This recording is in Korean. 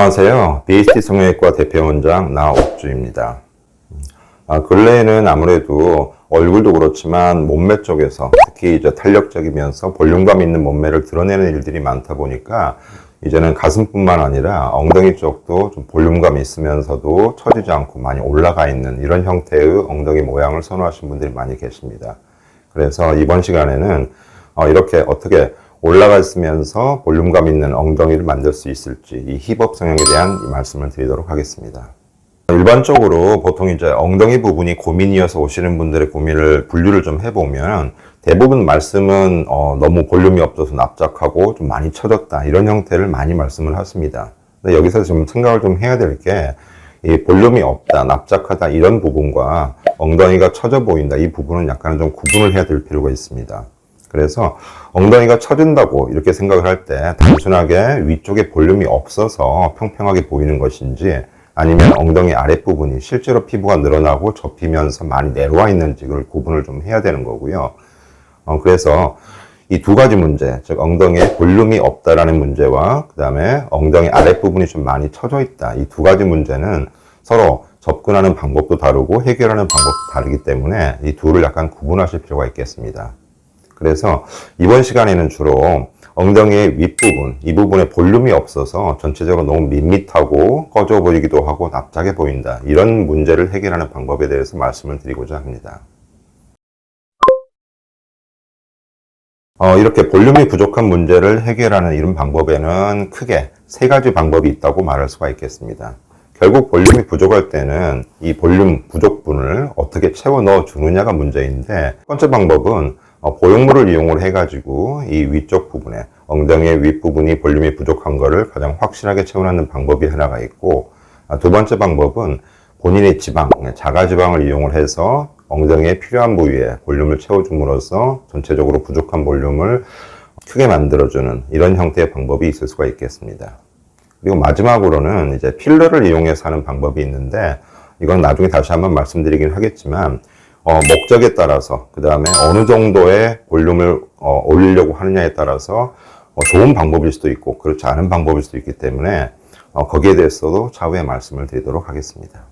안녕하세요. BHT 성형외과 대표원장 나옥주입니다. 근래에는 아무래도 얼굴도 그렇지만 몸매 쪽에서 특히 이제 탄력적이면서 볼륨감 있는 몸매를 드러내는 일들이 많다 보니까 이제는 가슴뿐만 아니라 엉덩이 쪽도 좀 볼륨감이 있으면서도 처지지 않고 많이 올라가 있는 이런 형태의 엉덩이 모양을 선호하시는 분들이 많이 계십니다. 그래서 이번 시간에는 이렇게 어떻게 올라가 있으면서 볼륨감 있는 엉덩이를 만들 수 있을지 이 힙업 성형에 대한 말씀을 드리도록 하겠습니다. 일반적으로 보통 이제 엉덩이 부분이 고민이어서 오시는 분들의 고민을 분류를 좀 해보면 대부분 말씀은 너무 볼륨이 없어서 납작하고 좀 많이 처졌다 이런 형태를 많이 말씀을 하십니다. 근데 여기서 좀 생각을 좀 해야 될 게 이 볼륨이 없다, 납작하다 이런 부분과 엉덩이가 처져 보인다 이 부분은 약간 좀 구분을 해야 될 필요가 있습니다. 그래서 엉덩이가 처진다고 이렇게 생각을 할 때 단순하게 위쪽에 볼륨이 없어서 평평하게 보이는 것인지 아니면 엉덩이 아랫부분이 실제로 피부가 늘어나고 접히면서 많이 내려와 있는지를 구분을 좀 해야 되는 거고요. 그래서 이 두 가지 문제, 즉 엉덩이에 볼륨이 없다라는 문제와 그 다음에 엉덩이 아랫부분이 좀 많이 처져 있다. 이 두 가지 문제는 서로 접근하는 방법도 다르고 해결하는 방법도 다르기 때문에 이 둘을 약간 구분하실 필요가 있겠습니다. 그래서 이번 시간에는 주로 엉덩이의 윗부분, 이 부분에 볼륨이 없어서 전체적으로 너무 밋밋하고 꺼져 보이기도 하고 납작해 보인다. 이런 문제를 해결하는 방법에 대해서 말씀을 드리고자 합니다. 이렇게 볼륨이 부족한 문제를 해결하는 이런 방법에는 크게 세 가지 방법이 있다고 말할 수가 있겠습니다. 결국 볼륨이 부족할 때는 이 볼륨 부족분을 어떻게 채워 넣어 주느냐가 문제인데 첫 번째 방법은 보형물을 이용을 해가지고 이 위쪽 부분에 엉덩이의 윗부분이 볼륨이 부족한 거를 가장 확실하게 채워넣는 방법이 하나가 있고 두 번째 방법은 본인의 지방, 자가지방을 이용을 해서 엉덩이에 필요한 부위에 볼륨을 채워줌으로써 전체적으로 부족한 볼륨을 크게 만들어주는 이런 형태의 방법이 있을 수가 있겠습니다. 그리고 마지막으로는 이제 필러를 이용해서 하는 방법이 있는데 이건 나중에 다시 한번 말씀드리긴 하겠지만 목적에 따라서 그 다음에 어느 정도의 볼륨을 올리려고 하느냐에 따라서 좋은 방법일 수도 있고 그렇지 않은 방법일 수도 있기 때문에 거기에 대해서도 차후에 말씀을 드리도록 하겠습니다.